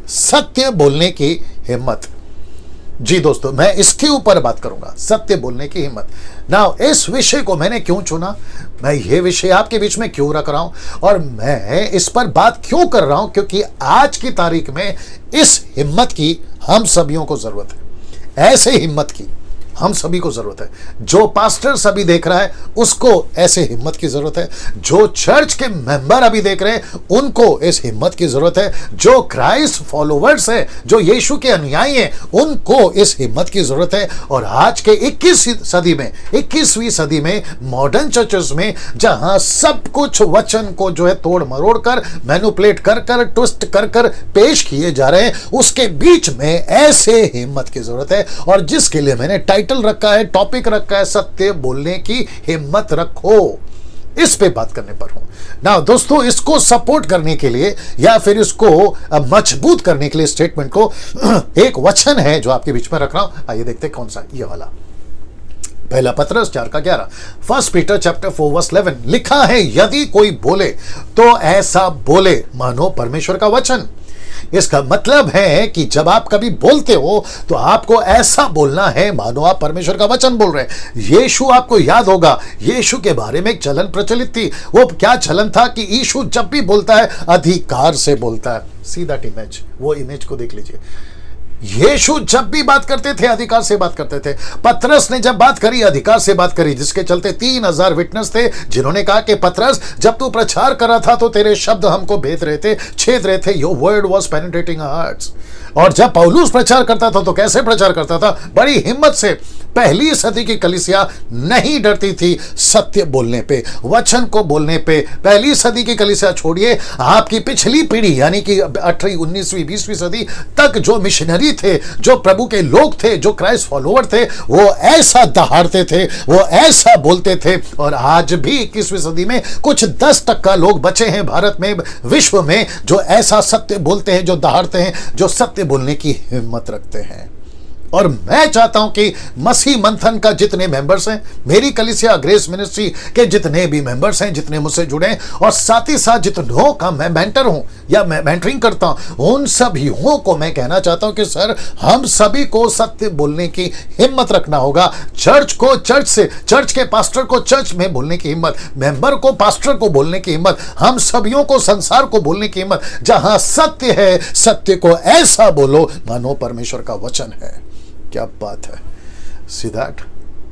सत्य बोलने की हिम्मत। जी दोस्तों, मैं इसके ऊपर बात करूंगा, सत्य बोलने की हिम्मत। नाउ इस विषय को मैंने क्यों चुना, मैं ये विषय आपके बीच में क्यों रख रहा हूं और मैं इस पर बात क्यों कर रहा हूं, क्योंकि आज की तारीख में इस हिम्मत की हम सभी को जरूरत है। ऐसे हिम्मत की हम सभी को जरूरत है। जो पास्टर सभी देख रहा है उसको ऐसे हिम्मत की जरूरत है। जो चर्च के मेंबर अभी देख रहे हैं उनको इस हिम्मत की जरूरत है। जो क्राइस्ट फॉलोवर्स है, जो यीशु के अनुयायी हैं, उनको इस हिम्मत की जरूरत है। और आज के 21वीं सदी में मॉडर्न चर्चेस में जहां सब कुछ वचन को जो है तोड़ मरोड़ कर, मैनिपुलेट कर कर, ट्विस्ट कर कर पेश किए जा रहे हैं, उसके बीच में ऐसे हिम्मत की जरूरत है। और जिसके लिए मैंने टाइटल रखा है, टॉपिक रखा है, सत्य बोलने की हिम्मत रखो। इस पे बात करने पर हूं ना दोस्तों। इसको सपोर्ट करने के लिए या फिर इसको मजबूत करने के लिए स्टेटमेंट को एक वचन है जो आपके बीच में रख रहा हूं। आइए देखते हैं कौन सा, ये वाला। पहला पत्रस 4:11, 1 पीटर चैप्टर 4:11 लिखा है, यदि कोई बोले तो ऐसा बोले मानो परमेश्वर का वचन। इसका मतलब है कि जब आप कभी बोलते हो तो आपको ऐसा बोलना है मानो आप परमेश्वर का वचन बोल रहे हैं। यीशु, आपको याद होगा, यीशु के बारे में एक चलन प्रचलित थी। वो क्या चलन था कि यीशु जब भी बोलता है अधिकार से बोलता है। सी दैट इमेज, वो इमेज को देख लीजिए। यीशु जब भी बात करते थे अधिकार से बात करते थे। पतरस ने जब बात करी अधिकार से बात करी, जिसके चलते 3000 विटनेस थे जिन्होंने कहा कि पतरस जब तू प्रचार कर रहा था तो तेरे शब्द हमको भेद रहे थे, छेद रहे थे। Your word was penetrating our hearts. और जब पौलुस प्रचार करता था तो कैसे प्रचार करता था? बड़ी हिम्मत से। पहली सदी की कलीसिया नहीं डरती थी सत्य बोलने पे, वचन को बोलने पे। पहली सदी की कलीसिया छोड़िए, आपकी पिछली पीढ़ी यानी कि 18वीं 19वीं 20वीं सदी तक जो मिशनरी थे, जो प्रभु के लोग थे, जो क्राइस्ट फॉलोवर थे, वो ऐसा दहाड़ते थे, वो ऐसा बोलते थे। और आज भी 21वीं सदी में कुछ 10% लोग बचे हैं भारत में, विश्व में, जो ऐसा सत्य बोलते हैं, जो दहाड़ते हैं, जो सत्य बोलने की हिम्मत रखते हैं। और मैं चाहता हूं कि मसीह मंथन का जितने मेंबर्स हैं, मेरी कलीसिया ग्रेस मिनिस्ट्री के जितने भी मेंबर्स हैं, जितने मुझसे जुड़े हैं, और साथ ही साथ जितनों का मैं मेंटर हूं या मैं मेंटरिंग करता हूं, उन सभी को मैं कहना चाहता हूं कि सर, हम सभी को सत्य बोलने की हिम्मत रखना होगा। चर्च को चर्च से, चर्च के पास्टर को चर्च में बोलने की हिम्मत, मेंबर को पास्टर को बोलने की हिम्मत, हम सभियों को संसार को बोलने की हिम्मत। जहां सत्य है, सत्य को ऐसा बोलो मानो परमेश्वर का वचन है। क्या बात है। सी दैट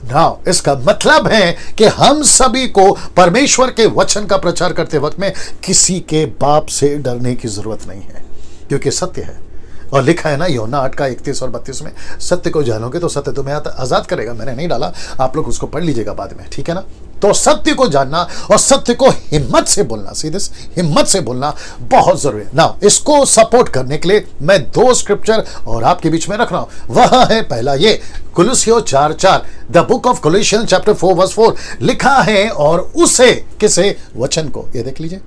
नाउ, इसका मतलब है कि हम सभी को परमेश्वर के वचन का प्रचार करते वक्त में किसी के बाप से डरने की जरूरत नहीं है, क्योंकि सत्य है। और लिखा है ना यूहन्ना 8:31 और 32 में, सत्य को जानोगे तो सत्य तुम्हें आजाद करेगा। मैंने नहीं डाला, आप लोग उसको पढ़ लीजिएगा बाद में, ठीक है ना। तो सत्य को जानना और सत्य को हिम्मत से बोलना, सीधे हिम्मत से बोलना बहुत जरूरी है ना। इसको सपोर्ट करने के लिए मैं 2 स्क्रिप्चर और आपके बीच में रख रहा हूं। वह है पहला ये कुलुस्सियों 4:4, द बुक ऑफ कोलोसियंस चैप्टर 4:4 लिखा है, और उसे, किसे? वचन को। ये देख लीजिए,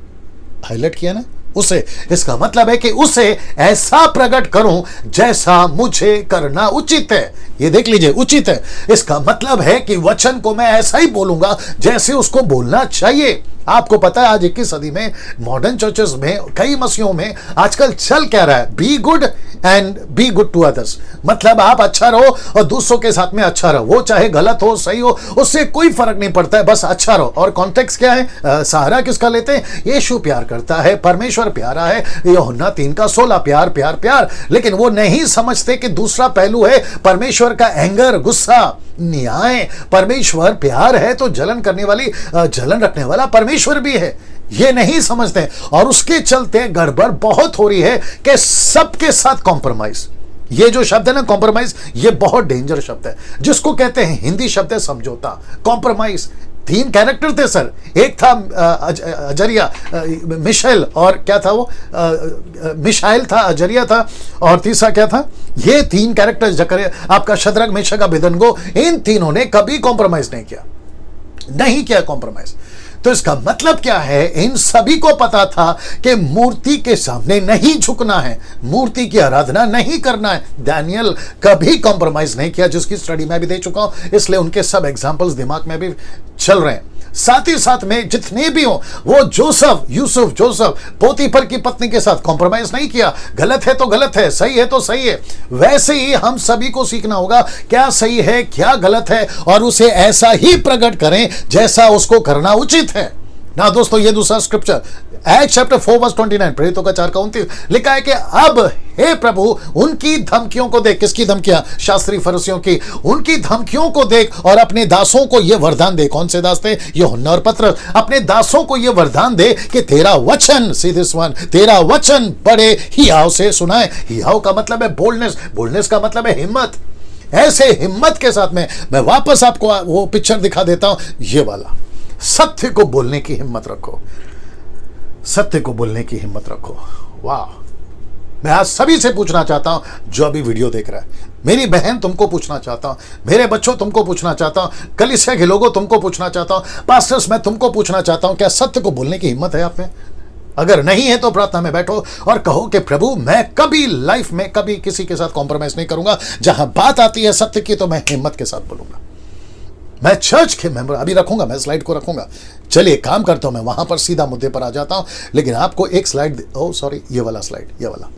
हाईलाइट किया ना, उसे। इसका मतलब है कि उसे ऐसा प्रकट करूं जैसा मुझे करना उचित है। ये देख लीजिए, उचित है। इसका मतलब है कि वचन को मैं ऐसा ही बोलूंगा जैसे उसको बोलना चाहिए। आपको पता है आज 21 सदी में मॉडर्न चर्चेस में, कई मसीहों में आजकल चल क्या रहा है? Be good and be good to others. मतलब आप अच्छा रहो और दूसरों के साथ में अच्छा रहो, वो चाहे गलत हो सही हो, उससे कोई फर्क नहीं पड़ता है, बस अच्छा रहो। और कॉन्टेक्स्ट क्या है? सहारा किसका लेते हैं? यीशु प्यार करता है, परमेश्वर प्यारा है, यूहन्ना 3:16, प्यार प्यार प्यार। लेकिन वो नहीं समझते कि दूसरा पहलू है परमेश्वर का एंगर, गुस्सा, न्याय। परमेश्वर प्यार है तो जलन करने वाली, जलन रखने वाला परमेश्वर भी है। ये नहीं समझते और उसके चलते गड़बड़ बहुत हो रही है कि सबके साथ कॉम्प्रोमाइज। ये जो शब्द है ना, कॉम्प्रोमाइज, ये बहुत डेंजर शब्द है, जिसको कहते हैं, हिंदी शब्द है समझौता, कॉम्प्रोमाइज। 3 कैरेक्टर थे सर, एक था अजरिया, मिशाइल, और क्या था वो? मिशाइल था, अजरिया था, और तीसरा क्या था? ये 3 कैरेक्टर जकरिया, आपका शद्रक, मेशक, अबेदनगो, इन तीनों ने कभी कॉम्प्रोमाइज नहीं किया कॉम्प्रोमाइज। तो इसका मतलब क्या है? इन सभी को पता था कि मूर्ति के सामने नहीं झुकना है, मूर्ति की आराधना नहीं करना है। दानियल कभी कॉम्प्रोमाइज नहीं किया, जिसकी स्टडी मैं भी दे चुका हूं, इसलिए उनके सब एग्जांपल्स दिमाग में भी चल रहे हैं। साथ ही साथ में जितने भी हो, वो जोसेफ पोतीफर की पत्नी के साथ कॉम्प्रोमाइज नहीं किया। गलत है तो गलत है, सही है तो सही है। वैसे ही हम सभी को सीखना होगा क्या सही है क्या गलत है, और उसे ऐसा ही प्रकट करें जैसा उसको करना उचित है ना। दोस्तों ये दूसरा स्क्रिप्चर एक्ट चैप्टर 4:29, प्रेरितों का 4:29 लिखा है कि अब हे प्रभु उनकी धमकियों को देख। किसकी धमकियां? शास्त्री फरीसियों की। उनकी धमकियों को देख और अपने दासों को यह वरदान दे। कौन से दास थे? यूहन्ना और पतरस। अपने दासों को यह वरदान दे कि तेरा वचन, तेरा वचन बड़े हियाव से सुनाए। हियाव का मतलब है बोल्डनेस का मतलब है हिम्मत। ऐसे हिम्मत के साथ में मैं वापस आपको वो पिक्चर दिखा देता हूं, ये वाला। सत्य को बोलने की हिम्मत रखो, सत्य को बोलने की हिम्मत रखो। वाह, मैं आज सभी से पूछना चाहता हूं जो अभी वीडियो देख रहा है, मेरी बहन तुमको पूछना चाहता हूं, मेरे बच्चों तुमको पूछना चाहता हूं, कलीसिया के लोगों तुमको पूछना चाहता हूं, पास्टर्स मैं तुमको पूछना चाहता हूं, क्या सत्य को बोलने की हिम्मत है आप में? अगर नहीं है तो प्रार्थना में बैठो और कहो कि प्रभु मैं कभी लाइफ में कभी किसी के साथ कॉम्प्रोमाइज नहीं करूंगा। जहां बात आती है सत्य की तो मैं हिम्मत के साथ बोलूंगा। मैं चर्च के मेंबर अभी रखूंगा, मैं स्लाइड को रखूंगा। चलिए काम करता हूं, मैं वहां पर सीधा मुद्दे पर आ जाता हूं, लेकिन आपको एक स्लाइड, ये वाला स्लाइड, ये वाला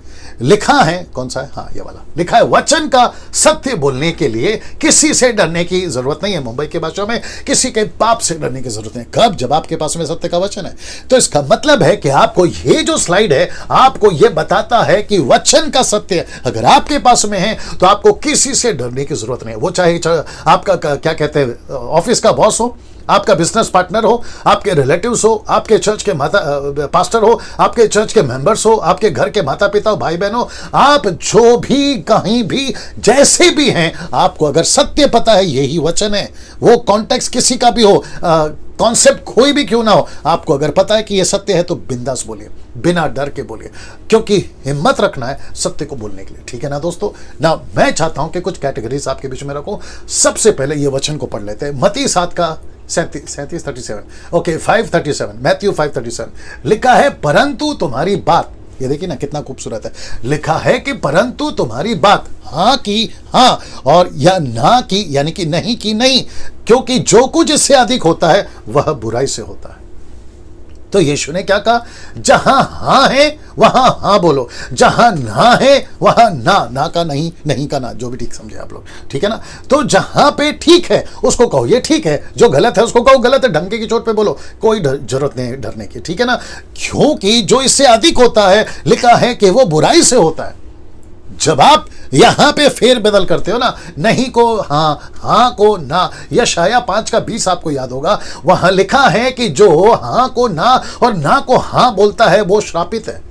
लिखा है, कौन सा है? हाँ ये वाला लिखा है, वचन का सत्य बोलने के लिए किसी से डरने की जरूरत नहीं है। मुंबई के भाषा में किसी के पाप से डरने की जरूरत नहीं। कब? जब आपके पास में सत्य का वचन है। तो इसका मतलब है कि आपको ये जो स्लाइड है आपको ये बताता है कि वचन का सत्य अगर आपके पास में है तो आपको किसी से डरने की जरूरत नहीं है। वो चाहे आपका क्या कहते हैं ऑफिस का बॉस हो, आपका बिजनेस पार्टनर हो, आपके रिलेटिव्स हो, आपके चर्च के पास्टर हो, आपके चर्च के मेंबर्स हो, आपके घर के माता पिता हो, भाई बहन हो, आप जो भी कहीं भी जैसे भी हैं, आपको अगर सत्य पता है यही वचन है, वो कॉन्टेक्स्ट किसी का भी हो, कॉन्सेप्ट कोई भी क्यों ना हो, आपको अगर पता है कि ये सत्य है तो बिंदास बोलिए, बिना डर के बोलिए, क्योंकि हिम्मत रखना है सत्य को बोलने के लिए। ठीक है ना दोस्तों? ना मैं चाहता हूं कि कुछ कैटेगरीज आपके बीच में रखूं। सबसे पहले ये वचन को पढ़ लेते हैं। मत्ती 7:37 ओके 5:37, मैथ्यू 5:37 लिखा है, परंतु तुम्हारी बात, ये देखिए ना कितना खूबसूरत है, लिखा है कि परंतु तुम्हारी बात हाँ की हाँ और या ना की यानी कि नहीं की नहीं, क्योंकि जो कुछ इससे अधिक होता है वह बुराई से होता है। तो यीशु ने क्या कहा? जहां हाँ है वहां हाँ बोलो, जहां ना है वहां ना का नहीं, नहीं का ना, जो भी ठीक समझे आप लोग। ठीक है ना? तो जहां पे ठीक है उसको कहो ये ठीक है, जो गलत है उसको कहो गलत है, डंके की चोट पे बोलो, कोई जरूरत नहीं डरने की। ठीक है ना? क्योंकि जो इससे अधिक होता है लिखा है कि वो बुराई से होता है। जब आप यहां पे फेर बदल करते हो ना, नहीं को हाँ, हाँ को ना, यशाया 5:20 आपको याद होगा, वहां लिखा है कि जो हाँ को ना और ना को हाँ बोलता है वो श्रापित है।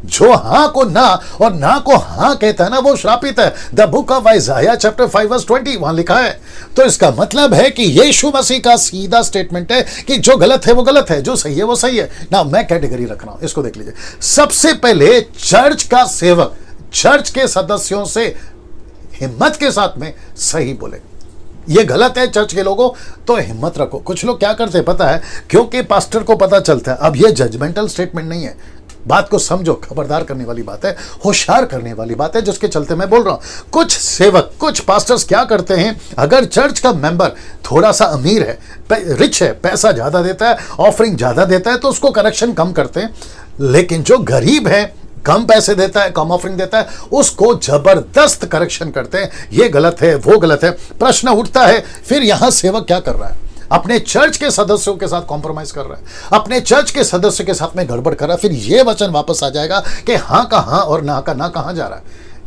जो हाँ को ना और ना को हाँ कहता है ना वो श्रापित है। द बुक ऑफ आइज़ाया चैप्टर 5:20 वहां लिखा है। तो इसका मतलब है कि यीशु मसीह का सीधा स्टेटमेंट है कि जो गलत है वो गलत है, जो सही है वो सही है ना। मैं कैटेगरी रख रहा हूं, इसको देख लीजिए। सबसे पहले चर्च का सेवक चर्च के सदस्यों से हिम्मत के साथ में सही बोले। ये गलत है चर्च के लोगों, तो हिम्मत रखो। कुछ लोग क्या करते हैं पता है, क्योंकि पास्टर को पता चलता है। अब ये जजमेंटल स्टेटमेंट नहीं है, बात को समझो, खबरदार करने वाली बात है, होशियार करने वाली बात है, जिसके चलते मैं बोल रहा हूं। कुछ सेवक, कुछ पास्टर्स क्या करते हैं, अगर चर्च का मेंबर थोड़ा सा अमीर है, रिच है, पैसा ज्यादा देता है, ऑफरिंग ज्यादा देता है, तो उसको करेक्शन कम करते हैं। लेकिन जो गरीब है, कम पैसे देता है, कम ऑफरिंग देता है, उसको जबरदस्त करेक्शन करते हैं, ये गलत है वो गलत है। प्रश्न उठता है फिर यहां सेवक क्या कर रहा है? अपने चर्च के सदस्यों के साथ कॉम्प्रोमाइज कर रहा है, अपने चर्च के सदस्य के साथ में गड़बड़ कर रहा है। फिर ये वचन वापस आ जाएगा कि हाँ का हाँ और ना का ना कहां जा रहा है।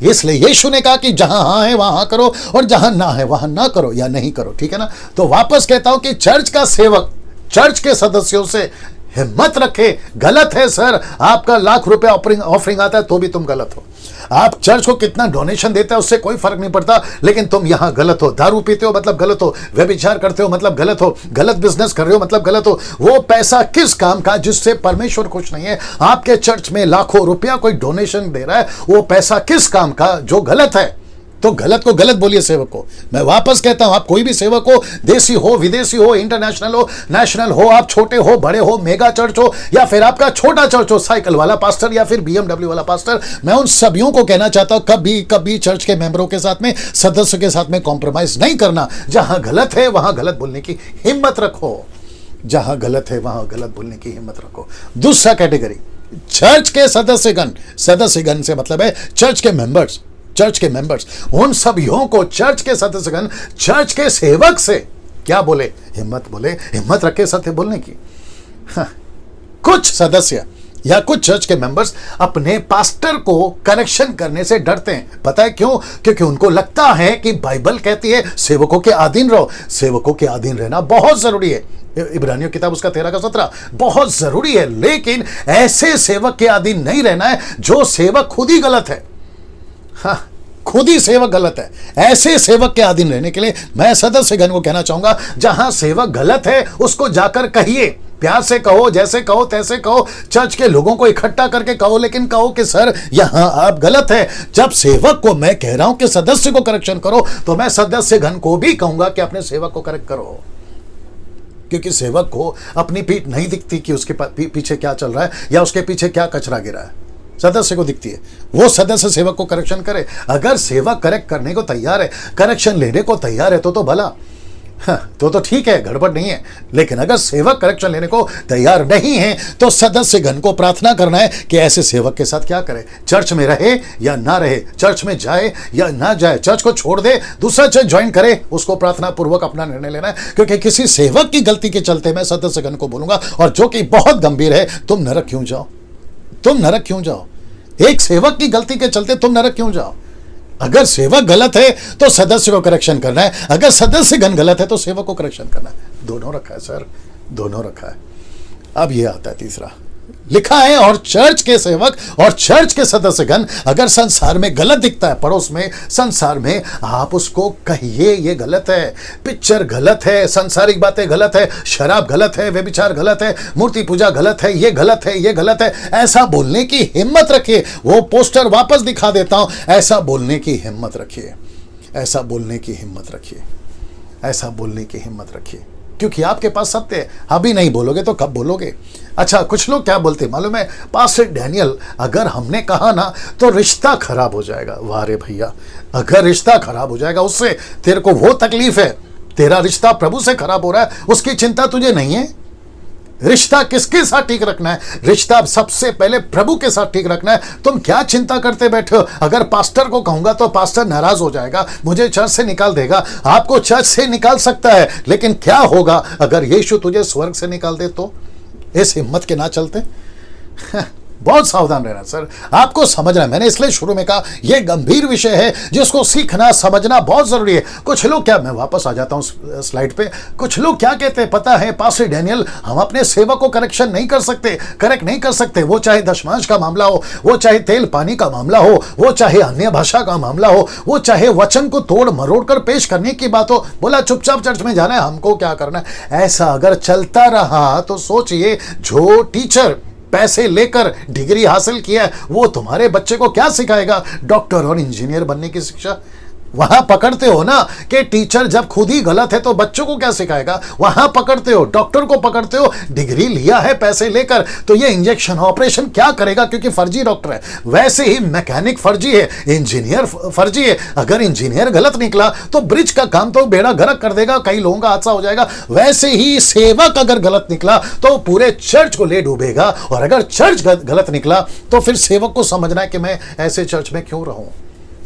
इसलिए यीशु ने कहा कि जहां हाँ है वहां हाँ करो और जहां ना है वहां ना करो या नहीं करो। ठीक है ना? तो वापस कहता हूं कि चर्च का सेवक चर्च के सदस्यों से हिम्मत रखे। गलत है सर, आपका ₹1,00,000 ऑफरिंग आता है तो भी तुम गलत हो। आप चर्च को कितना डोनेशन देते हैं उससे कोई फर्क नहीं पड़ता, लेकिन तुम यहां गलत हो। दारू पीते हो मतलब गलत हो, व्यभिचार करते हो मतलब गलत हो, गलत बिजनेस कर रहे हो मतलब गलत हो। वो पैसा किस काम का जिससे परमेश्वर खुश नहीं है? आपके चर्च में लाखों रुपया कोई डोनेशन दे रहा है, वो पैसा किस काम का जो गलत है? तो गलत को गलत बोलिए सेवक को। मैं वापस कहता हूं, आप कोई भी सेवक हो, देसी हो, विदेशी हो, इंटरनेशनल हो, नेशनल हो, आप छोटे हो, बड़े हो, मेगा चर्च हो, या फिर आपका छोटा चर्च हो, साइकिल वाला पास्टर या फिर BMW वाला पास्टर, मैं उन सभियों को कहना चाहता हूं, कभी कभी चर्च के मेंबरों के साथ में, सदस्य के साथ में कॉम्प्रोमाइज नहीं करना। जहां गलत है वहां गलत बोलने की हिम्मत रखो, जहां गलत है वहां गलत बोलने की हिम्मत रखो। दूसरा कैटेगरी, चर्च के सदस्यगण। सदस्यगण से मतलब है चर्च के मेंबर्स, चर्च के मेंबर्स। उन सभियों को चर्च के सदस्यगण, चर्च के सेवक से क्या बोले? हिम्मत रखे सत्य बोलने की। हाँ, कुछ सदस्य या कुछ चर्च के मेंबर्स अपने पास्टर को करेक्शन करने से डरते हैं। पता है क्यों? क्योंकि उनको लगता है कि बाइबल कहती है सेवकों के अधीन रहो। सेवकों के अधीन रहना बहुत जरूरी है, इब्रानियों किताब उसका 13 का 17 बहुत जरूरी है। लेकिन ऐसे सेवक के अधीन नहीं रहना है जो सेवक खुद ही गलत है। हाँ, खुद ही सेवक गलत है। ऐसे सेवक के अधीन रहने के लिए मैं सदस्यगण को कहना चाहूंगा, जहां सेवक गलत है उसको जाकर कहिए, प्यार से कहो, जैसे कहो तैसे कहो, चर्च के लोगों को इकट्ठा करके कहो, लेकिन कहो कि सर यहां आप गलत है। जब सेवक को मैं कह रहा हूं कि सदस्य को करेक्शन करो, तो मैं सदस्यगण को भी कहूंगा कि अपने सेवक को करेक्ट करो, क्योंकि सेवक को अपनी पीठ नहीं दिखती कि उसके पीछे क्या चल रहा है या उसके पीछे क्या कचरा गिरा है। सदस्य को दिखती है, वो सदस्य सेवक को करेक्शन करे। अगर सेवक करेक्ट करने को तैयार है, करेक्शन लेने को तैयार है, तो भला, हाँ, तो ठीक है, गड़बड़ नहीं है। लेकिन अगर सेवक करेक्शन लेने को तैयार नहीं है, तो सदस्यगण को प्रार्थना करना है कि ऐसे सेवक के साथ क्या करे। चर्च में रहे या ना रहे, चर्च में जाए या ना जाए, चर्च को छोड़ दे, दूसरा चर्च ज्वाइन करे, उसको प्रार्थना पूर्वक अपना निर्णय लेना है। क्योंकि किसी सेवक की गलती के चलते मैं सदस्यगण को बोलूंगा, और जो कि बहुत गंभीर है, तुम नरक क्यों जाओ, तुम नरक क्यों जाओ। एक सेवक की गलती के चलते तुम नरक क्यों जाओ। अगर सेवक गलत है तो सदस्य को करेक्शन करना है, अगर सदस्यगण गलत है तो सेवक को करेक्शन करना है। दोनों रखा है सर, दोनों रखा है। अब यह आता है तीसरा, लिखा है, और चर्च के सेवक और चर्च के सदस्यगण अगर संसार में गलत दिखता है, पड़ोस में, संसार में, आप उसको कहिए ये गलत है, पिक्चर गलत है, सांसारिक बातें गलत है, शराब गलत है, व्यभिचार गलत है, मूर्ति पूजा गलत है, ये गलत है, ये गलत है। ऐसा बोलने की हिम्मत रखिए। वो पोस्टर वापस दिखा देता हूं, ऐसा बोलने की हिम्मत रखिए, ऐसा बोलने की हिम्मत रखिए, ऐसा बोलने की हिम्मत रखिए, क्योंकि आपके पास सत्य है। अभी नहीं बोलोगे तो कब बोलोगे। अच्छा, कुछ लोग क्या बोलते हैं मालूम है? पास्टर डैनियल, अगर हमने कहा ना तो रिश्ता खराब हो जाएगा। वाह रे भैया, अगर रिश्ता खराब हो जाएगा उससे तेरे को वो तकलीफ है, तेरा रिश्ता प्रभु से खराब हो रहा है, उसकी चिंता तुझे नहीं है। रिश्ता किसके साथ ठीक रखना है? रिश्ता सबसे पहले प्रभु के साथ ठीक रखना है। तुम क्या चिंता करते बैठे हो? अगर पास्टर को कहूंगा तो पास्टर नाराज हो जाएगा, मुझे चर्च से निकाल देगा। आपको चर्च से निकाल सकता है, लेकिन क्या होगा अगर यीशु तुझे स्वर्ग से निकाल दे तो? इस हिम्मत के ना चलते। बहुत सावधान रहना सर, आपको समझना है। मैंने इसलिए शुरू में कहा यह गंभीर विषय है जिसको सीखना समझना बहुत जरूरी है। कुछ लोग क्या, मैं वापस आ जाता हूं स्लाइड पे, कुछ लोग क्या कहते हैं पता है? पास्टर डैनियल, हम अपने सेवक को करेक्शन नहीं कर सकते, करेक्ट नहीं कर सकते। वो चाहे दशमांश का मामला हो, वो चाहे तेल पानी का मामला हो, वो चाहे अन्य भाषा का मामला हो, वो चाहे वचन को तोड़ मरोड़ कर पेश करने की बात हो, बोला चुपचाप चर्च में जाना है, हमको क्या करना है। ऐसा अगर चलता रहा तो सोचिए, जो टीचर पैसे लेकर डिग्री हासिल किया है वो तुम्हारे बच्चे को क्या सिखाएगा? डॉक्टर और इंजीनियर बनने की शिक्षा। वहां पकड़ते हो ना कि टीचर जब खुद ही गलत है तो बच्चों को क्या सिखाएगा? वहां पकड़ते हो, डॉक्टर को पकड़ते हो, डिग्री लिया है पैसे लेकर, तो ये इंजेक्शन ऑपरेशन क्या करेगा? क्योंकि फर्जी डॉक्टर है। वैसे ही मैकेनिक फर्जी है, इंजीनियर फर्जी है। अगर इंजीनियर गलत निकला तो ब्रिज का काम तो बेड़ा गर्क कर देगा, कई लोगों का हादसा हो जाएगा। वैसे ही सेवक अगर गलत निकला तो पूरे चर्च को ले डूबेगा, और अगर चर्च गलत निकला तो फिर सेवक को समझना है कि मैं ऐसे चर्च में क्यों रहूं।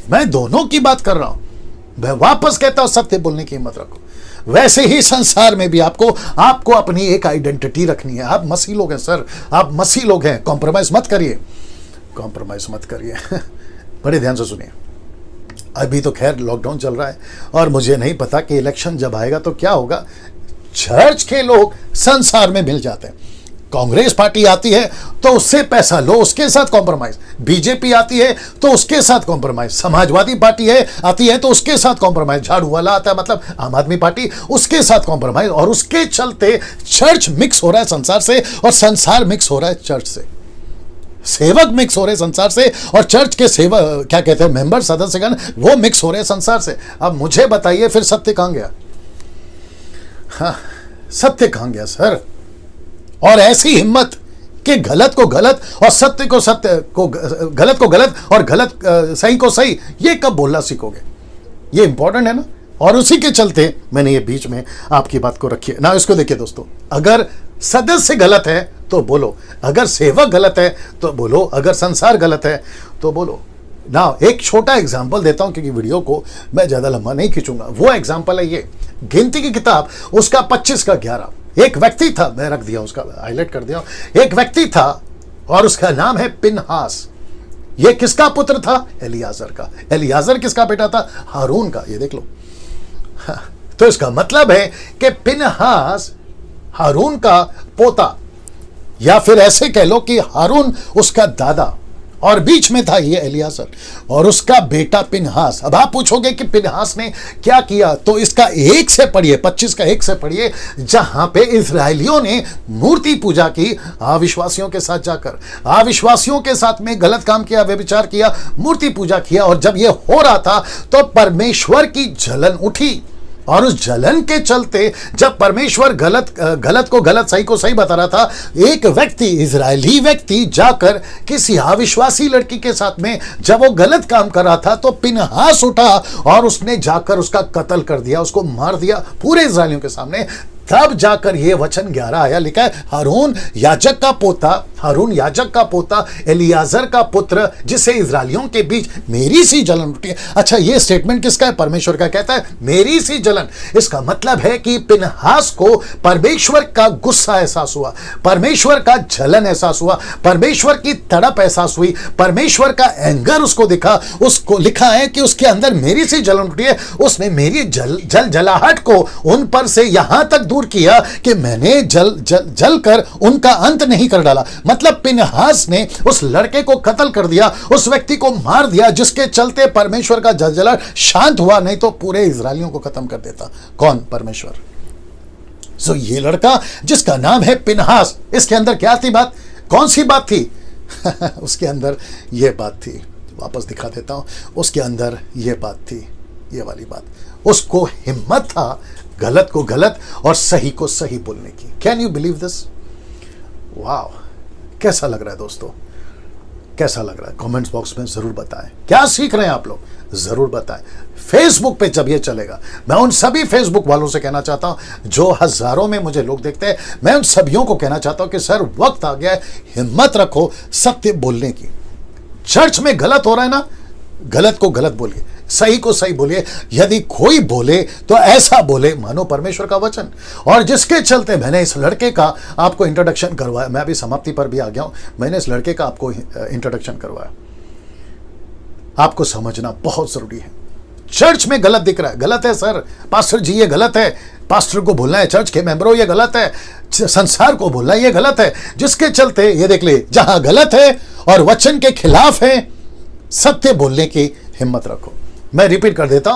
मैं दोनों की बात कर रहा हूं। मैं वापस कहता हूं, सत्य बोलने की हिम्मत रखो। वैसे ही संसार में भी आपको अपनी एक आइडेंटिटी रखनी है। आप मसीह लोग हैं सर, आप मसीह लोग हैं, कॉम्प्रोमाइज मत करिए, कॉम्प्रोमाइज मत करिए। बड़े ध्यान से सुनिए। अभी तो खैर लॉकडाउन चल रहा है और मुझे नहीं पता कि इलेक्शन जब आएगा तो क्या होगा। चर्च के लोग संसार में मिल जाते हैं। कांग्रेस पार्टी आती है तो उससे पैसा लो, उसके साथ कॉम्प्रोमाइज। बीजेपी आती है तो उसके साथ कॉम्प्रोमाइज। समाजवादी पार्टी आती है तो उसके साथ कॉम्प्रोमाइज। झाड़ू वाला आता है, मतलब आम आदमी पार्टी, उसके साथ कॉम्प्रोमाइज। और उसके चलते चर्च मिक्स हो रहा है संसार से, और संसार मिक्स हो रहा है चर्च से। सेवक मिक्स हो रहे संसार से, और चर्च के सेवक क्या कहते हैं मेंबर सदस्यगण वो मिक्स हो रहे संसार से। अब मुझे बताइए फिर सत्य कहां गया? हाँ, सत्य कहां गया सर? और ऐसी हिम्मत कि गलत को गलत और सत्य को सत्य को गलत को गलत और गलत सही को सही, ये कब बोलना सीखोगे? ये इंपॉर्टेंट है ना। और उसी के चलते मैंने ये बीच में आपकी बात को रखी है ना। इसको देखिए दोस्तों, अगर सदस्य गलत है तो बोलो, अगर सेवक गलत है तो बोलो, अगर संसार गलत है तो बोलो ना। एक छोटा एग्जाम्पल देता हूं क्योंकि वीडियो को मैं ज्यादा लंबा नहीं खींचूंगा। वो एग्जाम्पल है ये, गिनती की किताब उसका 25 का 11। एक व्यक्ति था, मैं रख दिया उसका हाईलाइट कर दिया, एक व्यक्ति था और उसका नाम है पिनहास। ये किसका पुत्र था? एलियाजर का। एलियाजर किसका बेटा था? हारून का। ये देख लो। तो इसका मतलब है कि पिनहास हारून का पोता, या फिर ऐसे कह लो कि हारून उसका दादा, और बीच में था ये एलियाजर और उसका बेटा पिनहास। अब आप पूछोगे कि पिनहास ने क्या किया, तो इसका 1 से पढ़िए, 25 का 1 से पढ़िए, जहां पे इजरायलियों ने मूर्ति पूजा की अविश्वासियों के साथ जाकर, अविश्वासियों के साथ में गलत काम किया, व्यभिचार किया, मूर्ति पूजा किया। और जब ये हो रहा था तो परमेश्वर की जलन उठी, और उस जलन के चलते जब परमेश्वर गलत को गलत, सही को सही बता रहा था, एक व्यक्ति, इजरायली व्यक्ति जाकर किसी अविश्वासी लड़की के साथ में जब वो गलत काम कर रहा था तो पिनहास उठा और उसने जाकर उसका कत्ल कर दिया, उसको मार दिया पूरे इजरायलियों के सामने। तब जाकर ये वचन 11 आया, लिखा है हारून याजक का पोता, हारून याजक का पोता, एलियाजर का पुत्र, जिसे इजरायलियों के बीच मेरी सी जलन उठी है। अच्छा, ये स्टेटमेंट किसका है? परमेश्वर का। कहता है मेरी सी जलन। इसका मतलब है कि पिनहास को परमेश्वर का गुस्सा एहसास हुआ, परमेश्वर का जलन एहसास हुआ, परमेश्वर की तड़प एहसास हुई, परमेश्वर का एंगर उसको दिखा। उसको लिखा है कि उसके अंदर मेरी सी जलन उठी है। उसने मेरी जलाहट को उन पर से यहां तक दूर किया कि मैंने जल कर उनका अंत नहीं कर डाला। मतलब पिनहास ने उस लड़के को कत्ल कर दिया, उस व्यक्ति को मार दिया, जिसके चलते परमेश्वर का जलजला शांत हुआ, नहीं तो पूरे इजरायलियों को खत्म कर देता। कौन? परमेश्वर। सो ये लड़का जिसका नाम है पिनहास, इसके अंदर क्या थी बात? कौन सी बात थी? उसके अंदर यह बात थी, वापस दिखा देता हूं। उसके अंदर यह बात थी, ये वाली बात। उसको हिम्मत था गलत को गलत और सही को सही बोलने की। Can you believe this? वाह, कैसा लग रहा है दोस्तों? कैसा लग रहा है? कमेंट्स बॉक्स में जरूर बताएं। क्या सीख रहे हैं आप लोग? जरूर बताएं। फेसबुक पे जब ये चलेगा, मैं उन सभी फेसबुक वालों से कहना चाहता हूं जो हजारों में मुझे लोग देखते हैं, मैं उन सभियों को कहना चाहता हूं कि सर वक्त आ गया है, हिम्मत रखो सत्य बोलने की। चर्च में गलत हो रहा है ना, गलत को गलत बोलिए, सही को सही बोलिए। यदि कोई बोले तो ऐसा बोले मानो परमेश्वर का वचन। और जिसके चलते मैंने इस लड़के का आपको इंट्रोडक्शन करवाया, मैं अभी समाप्ति पर भी आ गया हूं, मैंने इस लड़के का आपको इंट्रोडक्शन करवाया। आपको समझना बहुत जरूरी है। चर्च में गलत दिख रहा है, गलत है सर, पास्टर जी ये गलत है, पास्टर को बोलना है, चर्च के मेंबरों ये गलत है, संसार को बोलना ये गलत है। जिसके चलते ये देख ले, जहां गलत है और वचन के खिलाफ है, सत्य बोलने की हिम्मत रखो। मैं रिपीट कर देता हूं।